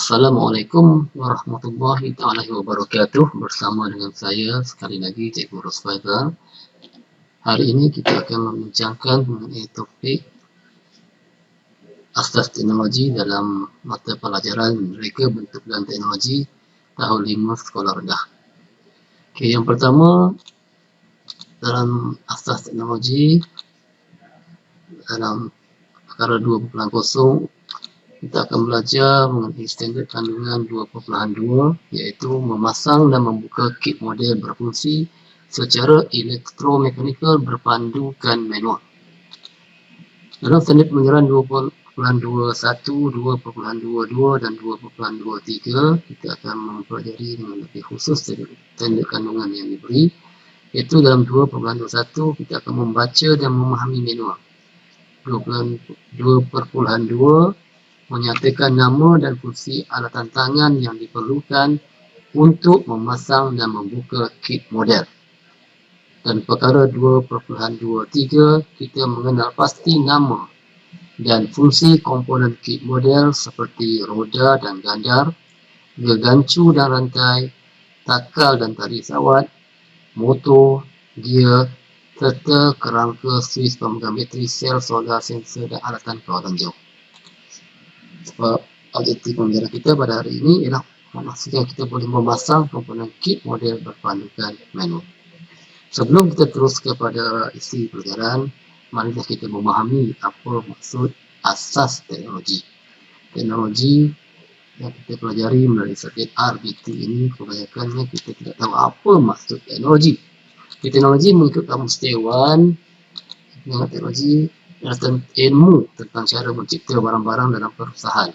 Assalamualaikum warahmatullahi wabarakatuh. Bersama dengan saya sekali lagi Cikgu Rosfaida. Hari ini kita akan membincangkan mengenai topik asas teknologi dalam mata pelajaran Reka Bentuk dan Teknologi tahun 5 sekolah rendah. Okey, yang pertama dalam asas teknologi dalam perkara 2.0 kita akan belajar mengenai standard kandungan 2.2 iaitu memasang dan membuka kit model berfungsi secara elektromekanikal berpandukan manual. Dalam standard pengajaran 2.21, 2.22 dan 2.23 kita akan mempelajari dengan lebih khusus standard kandungan yang diberi, iaitu dalam 2.21 kita akan membaca dan memahami manual. 2.2 menyatakan nama dan fungsi alatan tangan yang diperlukan untuk memasang dan membuka kit model. Dan perkara 2.23 kita mengenal pasti nama dan fungsi komponen kit model seperti roda dan gandar, gancu dan rantai, takal dan tali sawat, motor, gear, serta kerangka, suis, pemegang bateri, sel solar, sensor dan alatan kawatan jauh. Sebab objektif pembelajaran kita pada hari ini ialah memastikan kita boleh memasang komponen kit model berpandukan manual. Sebelum kita terus kepada isi pelajaran, marilah kita memahami apa maksud asas teknologi. Teknologi yang kita pelajari melalui subjek RBT ini kebanyakannya kita tidak tahu apa maksud teknologi. Teknologi mengikut kamus Dewan dengan teknologi adalah ilmu tentang cara mencipta barang-barang dalam perusahaan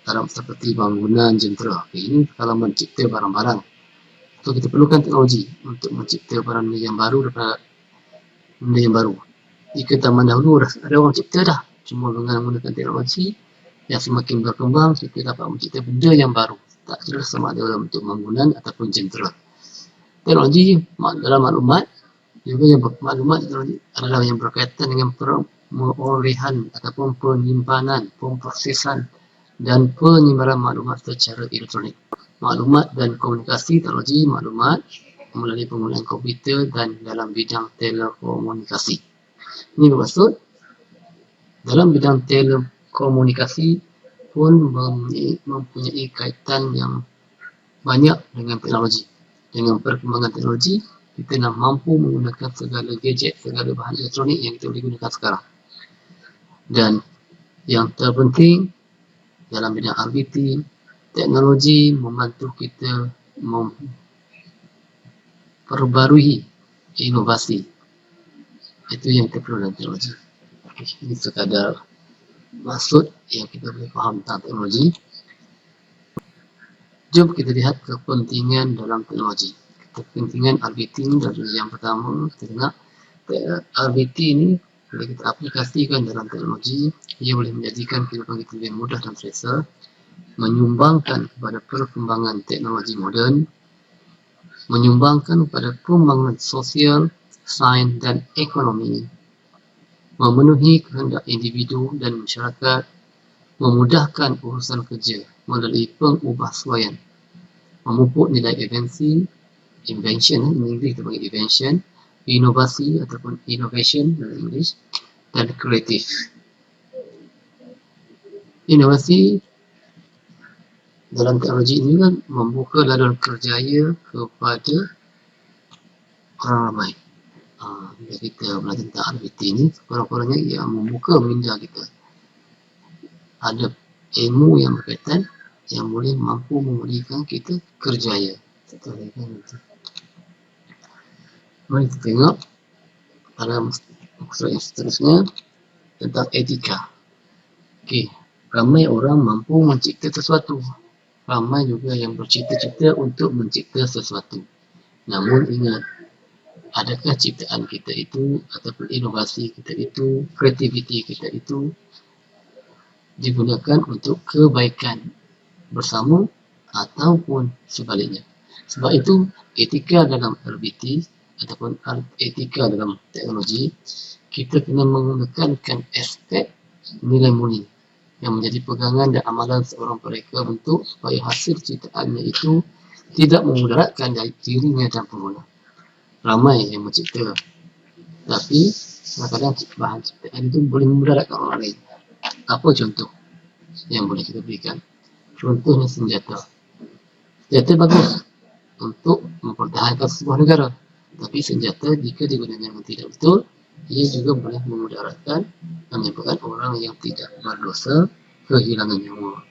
dalam seperti bangunan, jentera. Ini kalau mencipta barang-barang. So kita perlukan teknologi untuk mencipta barang yang baru daripada benda yang baru. Jika zaman dahulu ada orang cipta dah, cuma dengan menggunakan teknologi yang semakin berkembang kita dapat mencipta benda yang baru. Tak kira sama ada dalam bentuk bangunan ataupun jentera. Teknologi dalam maklumat juga yang maklumat adalah yang berkaitan dengan perolehan ataupun penyimpanan, pemprosesan dan penyebaran maklumat secara elektronik. Maklumat dan komunikasi teknologi maklumat melalui penggunaan komputer dan dalam bidang telekomunikasi. Ini bermaksud dalam bidang telekomunikasi pun mempunyai kaitan yang banyak dengan teknologi. Dengan perkembangan teknologi, kita nak mampu menggunakan segala gadget, segala bahan elektronik yang kita boleh gunakan sekarang. Dan yang terpenting dalam bidang RBT, teknologi membantu kita memperbarui inovasi. Itu yang kita perlu dalam teknologi. Ini sekadar maksud yang kita boleh faham tentang teknologi. Jom kita lihat kepentingan dalam teknologi. Kepentingan RBT ini dari yang pertama, kita tengok RBT ini boleh kita aplikasikan dalam teknologi. Ia boleh menjadikan kehidupan kita lebih mudah dan selesa, menyumbangkan kepada perkembangan teknologi moden, menyumbangkan kepada pembangunan sosial, sains dan ekonomi, memenuhi kehendak individu dan masyarakat, memudahkan urusan kerja melalui pengubahsuaian, memupuk nilai invention, in English kita panggil invention, inovasi ataupun innovation dalam English, dan kreatif. Inovasi dalam teknologi ini kan membuka ladang kerjaya kepada orang ramai. Bila kita belajar tentang RBT ini, kurang-kurangnya ia membuka minda kita. Ada ilmu yang berkaitan yang boleh mampu memberikan kita kerjaya. Mari kita tengok pada maksud yang seterusnya tentang etika. Okey, ramai orang mampu mencipta sesuatu. Ramai juga yang bercita-cita untuk mencipta sesuatu. Namun ingat, adakah ciptaan kita itu ataupun inovasi kita itu, kreativiti kita itu digunakan untuk kebaikan bersama ataupun sebaliknya. Sebab itu etika dalam RBT ataupun etika dalam teknologi, kita kena menekankan aspek nilai murni. yang menjadi pegangan dan amalan seorang mereka bentuk supaya hasil ciptaannya itu tidak memudaratkan dirinya dan pengguna. Ramai yang mencipta, tapi kadang-kadang bahan ciptaan itu boleh memudaratkan orang lain. Apa contoh yang boleh kita berikan? Contohnya senjata. Senjata bagus untuk mempertahankan sebuah negara, tapi senjata jika digunakan dengan tidak betul, ia juga boleh memudaratkan dan menyebabkan orang yang tidak berdosa kehilangan nyawa.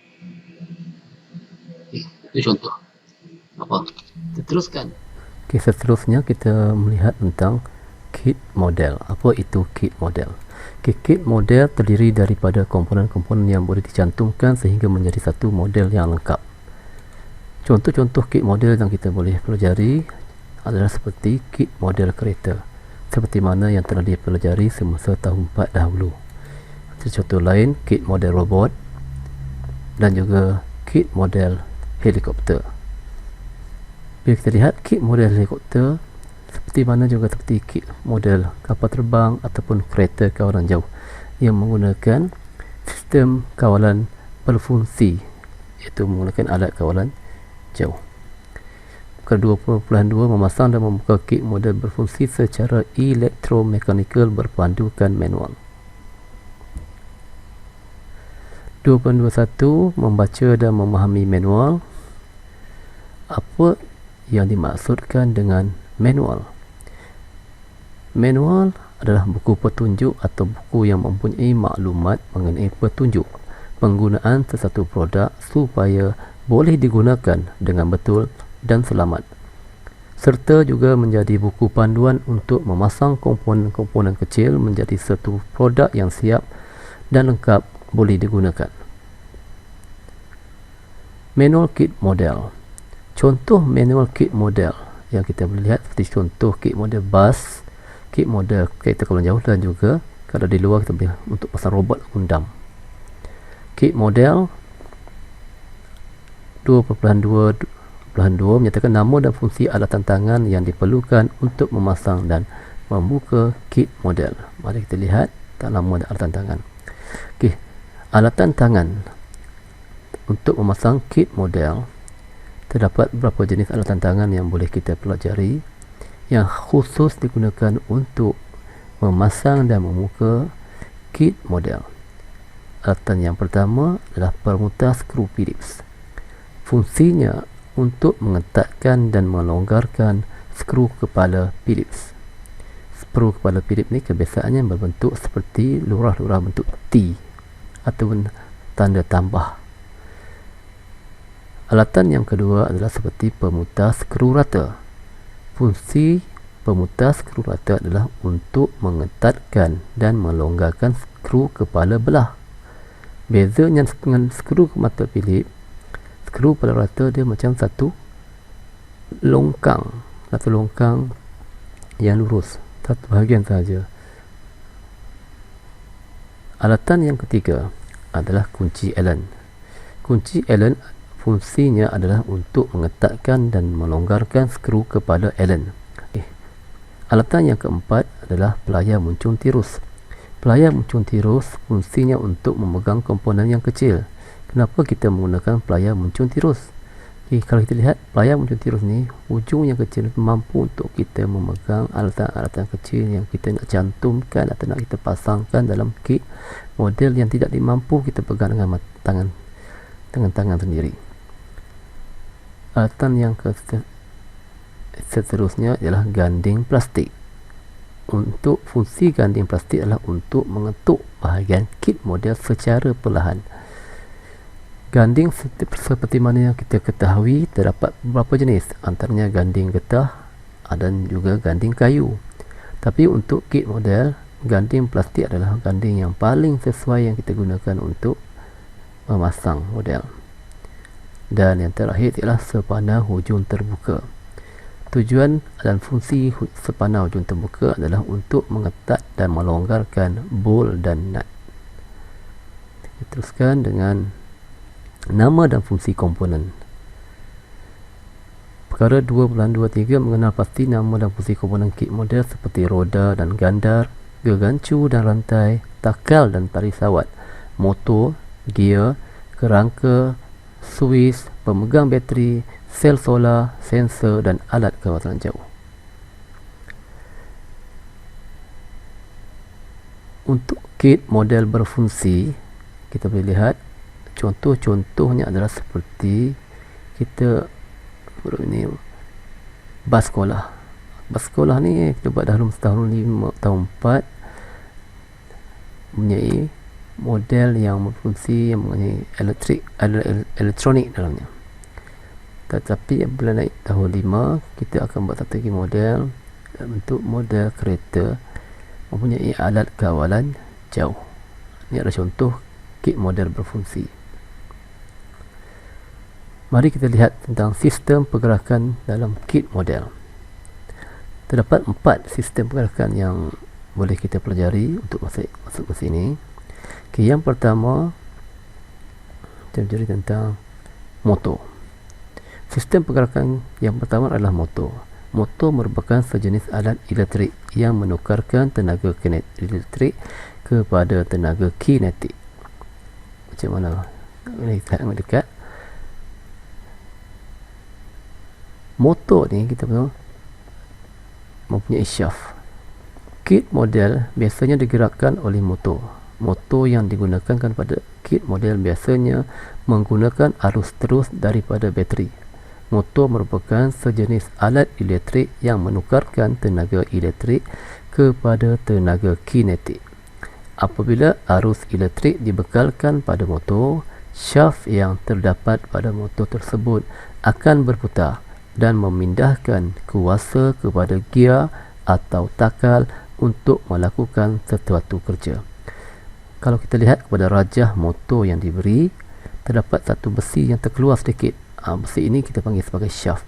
Itu contoh. Apa? Kita teruskan. Seterusnya kita melihat tentang kit model. Apa itu kit model? Kit model terdiri daripada komponen-komponen yang boleh dicantumkan sehingga menjadi satu model yang lengkap. Contoh-contoh kit model yang kita boleh pelajari adalah seperti kit model kereta, seperti mana yang telah dipelajari semasa tahun 4 dahulu. Contoh lain, kit model robot dan juga kit model helikopter. Bila kita lihat kit model helikopter, seperti mana juga seperti kit model kapal terbang ataupun kereta kawalan jauh yang menggunakan sistem kawalan berfungsi, iaitu menggunakan alat kawalan jauh. Kedua 2.2 memasang dan membuka kit model berfungsi secara elektromekanikal berpandukan manual. 2.21 membaca dan memahami manual. Apa yang dimaksudkan dengan manual? Manual adalah buku petunjuk atau buku yang mempunyai maklumat mengenai petunjuk penggunaan sesuatu produk supaya boleh digunakan dengan betul dan selamat, serta juga menjadi buku panduan untuk memasang komponen-komponen kecil menjadi satu produk yang siap dan lengkap boleh digunakan. Manual kit model. Contoh manual kit model yang kita boleh lihat seperti contoh kit model bas, kit model kereta kawalan jauh dan juga kalau di luar kita boleh untuk pasang robot undam. Kit model 2.2 menyatakan nama dan fungsi alatan tangan yang diperlukan untuk memasang dan membuka kit model. Mari kita lihat nama dan alatan tangan. Okey, alatan tangan untuk memasang kit model. Terdapat beberapa jenis alatan tangan yang boleh kita pelajari yang khusus digunakan untuk memasang dan membuka kit model. Alatan yang pertama adalah pemutar skru Phillips. Fungsinya untuk mengetatkan dan melonggarkan skru kepala Phillips. Skru kepala Phillips ni kebiasaannya berbentuk seperti lurah-lurah bentuk T ataupun tanda tambah. Alatan yang kedua adalah seperti pemutar skru rata. Fungsi pemutar skru rata adalah untuk mengetatkan dan melonggarkan skru kepala belah. Bezanya dengan skru mata Phillips, skru kepala rata dia macam satu longkang yang lurus, satu bahagian sahaja. Alatan yang ketiga adalah kunci Allen. Kunci Allen fungsinya adalah untuk mengetatkan dan melonggarkan skru kepala Allen. Alatan yang keempat adalah pelayar muncung tirus. Pelayar muncung tirus fungsinya untuk memegang komponen yang kecil. Kenapa kita menggunakan pelayar muncung tirus? Kalau kita lihat pelayar muncung tirus ni, ujung yang kecil mampu untuk kita memegang alatan-alatan kecil yang kita nak cantumkan atau nak kita pasangkan dalam kit model yang tidak dimampu kita pegang dengan tangan sendiri. Alatan yang seterusnya ialah ganding plastik. Untuk fungsi ganding plastik adalah untuk mengetuk bahagian kit model secara perlahan. Ganding seperti mana yang kita ketahui terdapat beberapa jenis, antaranya ganding getah dan juga ganding kayu. Tapi untuk kit model, ganding plastik adalah ganding yang paling sesuai yang kita gunakan untuk memasang model. Dan yang terakhir ialah sepana hujung terbuka. Tujuan dan fungsi sepana hujung terbuka adalah untuk mengetat dan melonggarkan bol dan nut. Kita teruskan dengan nama dan fungsi komponen. Perkara 2.23 mengenal pasti nama dan fungsi komponen kit model seperti roda dan gandar, gegancu dan rantai, takal dan tali sawat, motor, gear, kerangka, suis, pemegang bateri, sel solar, sensor dan alat kawasan jauh. Untuk kit model berfungsi, kita boleh lihat contoh-contohnya adalah seperti kita ini bas sekolah. Bas sekolah ni kita buat dalam setahun 5 tahun 4, mempunyai model yang berfungsi, yang mempunyai elektronik dalamnya. Tetapi apabila naik tahun 5, kita akan buat satu lagi model bentuk model kereta mempunyai alat kawalan jauh. Ini adalah contoh kit model berfungsi. Mari kita lihat tentang sistem pergerakan dalam kit model. Terdapat 4 sistem pergerakan yang boleh kita pelajari untuk masuk ke sini. Okay, yang pertama kita pelajari tentang motor. Sistem pergerakan yang pertama adalah motor. Motor merupakan sejenis alat elektrik yang menukarkan tenaga elektrik kepada tenaga kinetik. Macam mana? Ini kita lihat dekat. Motor ni kita mempunyai shaft. Kit model biasanya digerakkan oleh motor. Motor yang digunakan pada kit model biasanya menggunakan arus terus daripada bateri. Motor merupakan sejenis alat elektrik yang menukarkan tenaga elektrik kepada tenaga kinetik. Apabila arus elektrik dibekalkan pada motor, shaft yang terdapat pada motor tersebut akan berputar dan memindahkan kuasa kepada gear atau takal untuk melakukan sesuatu kerja. Kalau kita lihat kepada rajah motor yang diberi, terdapat satu besi yang terkeluar sedikit. Besi ini kita panggil sebagai shaft.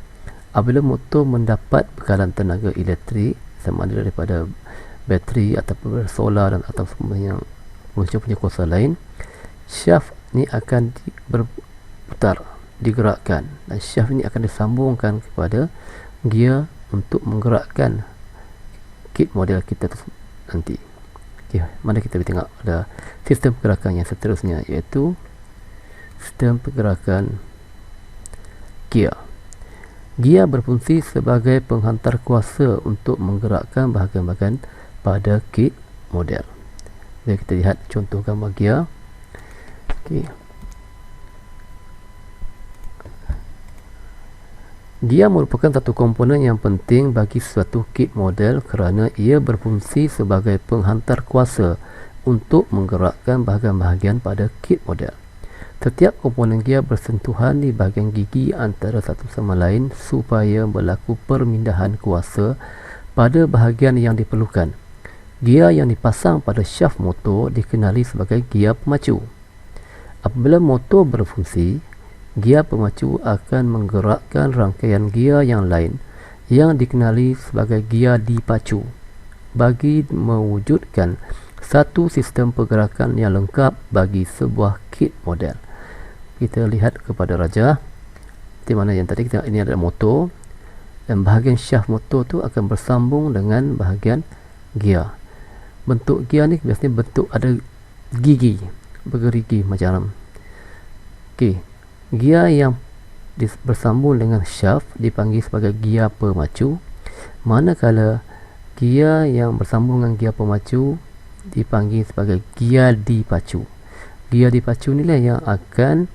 Apabila motor mendapat bekalan tenaga elektrik sama ada daripada bateri ataupun solar dan atau yang punya kuasa lain, shaft ni akan berputar, digerakkan, dan shaft ini akan disambungkan kepada gear untuk menggerakkan kit model kita nanti. Okay, mari kita tengok ada sistem pergerakan yang seterusnya, iaitu sistem pergerakan gear. Gear berfungsi sebagai penghantar kuasa untuk menggerakkan bahagian-bahagian pada kit model. Jadi kita lihat contoh gambar gear. Okay. Gear merupakan satu komponen yang penting bagi suatu kit model kerana ia berfungsi sebagai penghantar kuasa untuk menggerakkan bahagian-bahagian pada kit model. Setiap komponen gear bersentuhan di bahagian gigi antara satu sama lain supaya berlaku permindahan kuasa pada bahagian yang diperlukan. Gear yang dipasang pada shaft motor dikenali sebagai gear pemacu. Apabila motor berfungsi, gear pemacu akan menggerakkan rangkaian gear yang lain yang dikenali sebagai gear dipacu bagi mewujudkan satu sistem pergerakan yang lengkap bagi sebuah kit model. Kita lihat kepada rajah di mana yang tadi kita tengok, ini adalah motor dan bahagian shaft motor tu akan bersambung dengan bahagian gear. Bentuk gear ni biasanya bentuk ada gigi, bergerigi macam okey. Gear yang bersambung dengan shaft dipanggil sebagai gear pemacu, manakala gear yang bersambung dengan gear pemacu dipanggil sebagai gear dipacu. Gear dipacu inilah yang akan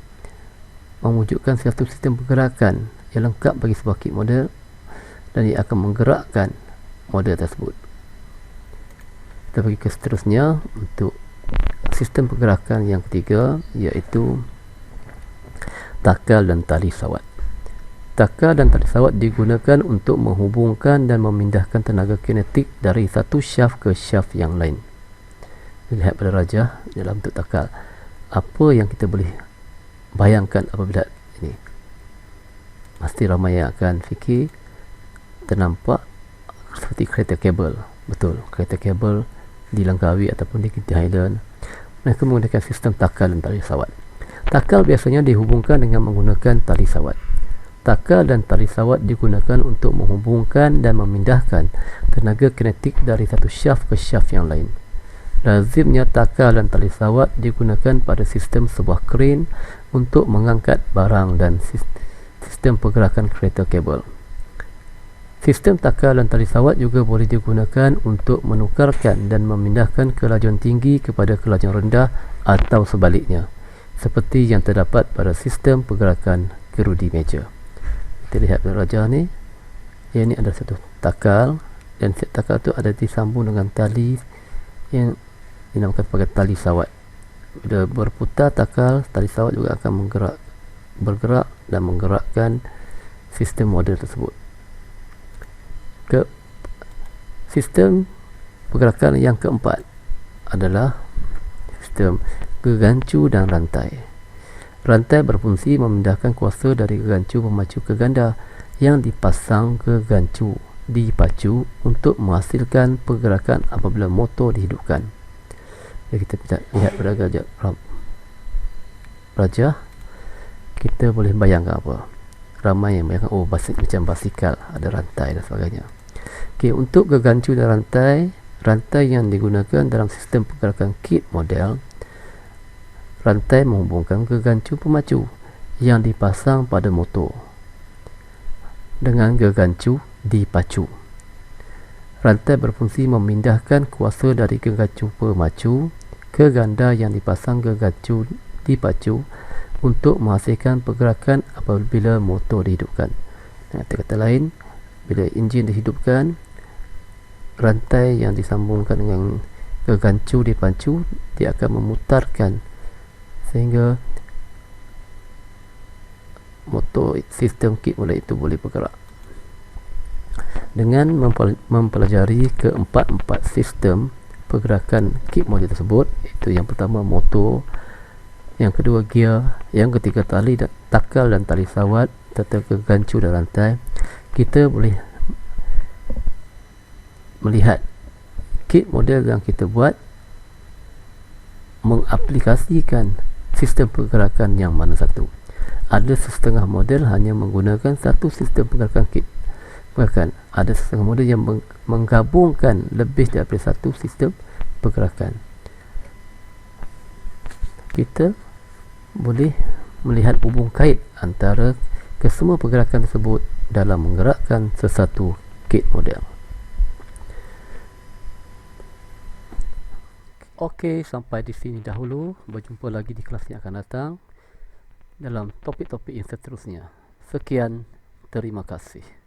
mewujudkan satu sistem pergerakan yang lengkap bagi sebuah kit model dan ia akan menggerakkan model tersebut. Kita pergi ke seterusnya untuk sistem pergerakan yang ketiga, iaitu takal dan tali sawat. Takal dan tali sawat digunakan untuk menghubungkan dan memindahkan tenaga kinetik dari satu shaft ke shaft yang lain. Lihat pada rajah dalam bentuk takal. Apa yang kita boleh bayangkan apabila ini? Pasti ramai yang akan fikir ternampak seperti kereta kabel. Betul, kereta kabel di Langkawi ataupun di Kinti Highland, mereka menggunakan sistem takal dan tali sawat. Takal biasanya dihubungkan dengan menggunakan tali sawat. Takal dan tali sawat digunakan untuk menghubungkan dan memindahkan tenaga kinetik dari satu shaft ke shaft yang lain. Lazimnya takal dan tali sawat digunakan pada sistem sebuah kren untuk mengangkat barang dan sistem pergerakan kereta kabel. Sistem takal dan tali sawat juga boleh digunakan untuk menukarkan dan memindahkan kelajuan tinggi kepada kelajuan rendah atau sebaliknya, seperti yang terdapat pada sistem pergerakan gerudi meja. Kita lihat raja ni, yang ini ada satu takal, dan setiap takal tu ada disambung dengan tali yang dinamakan sebagai tali sawat. Bila berputar takal, tali sawat juga akan bergerak dan menggerakkan sistem model tersebut. Sistem pergerakan yang keempat adalah sistem gegancu dan rantai. Rantai berfungsi memindahkan kuasa dari gegancu pemacu ke ganda yang dipasang ke gancu dipacu untuk menghasilkan pergerakan apabila motor dihidupkan. Jadi kita lihat pada raja, kita boleh bayangkan apa? Ramai yang bayangkan, oh macam basikal, ada rantai dan sebagainya. Okey, untuk gegancu dan rantai yang digunakan dalam sistem pergerakan kit model, rantai menghubungkan gegancu pemacu yang dipasang pada motor dengan gegancu dipacu. Rantai berfungsi memindahkan kuasa dari gegancu pemacu ke ganda yang dipasang gegancu dipacu untuk menghasilkan pergerakan apabila motor dihidupkan. Dengan kata lain, bila enjin dihidupkan, rantai yang disambungkan dengan gegancu dipacu, dia akan memutarkan sehingga motor sistem kit model itu boleh bergerak. Dengan mempelajari keempat-empat sistem pergerakan kit model tersebut, itu yang pertama motor, yang kedua gear, yang ketiga tali dan takal dan tali sawat serta gegancu dan rantai, kita boleh melihat kit model yang kita buat mengaplikasikan sistem pergerakan yang mana satu. Ada setengah model hanya menggunakan satu sistem pergerakan kit. Bahkan ada setengah model yang menggabungkan lebih daripada satu sistem pergerakan. Kita boleh melihat hubung kait antara kesemua pergerakan tersebut dalam menggerakkan sesuatu kit model. Okey, sampai di sini dahulu. Berjumpa lagi di kelas yang akan datang dalam topik-topik yang seterusnya. Sekian, terima kasih.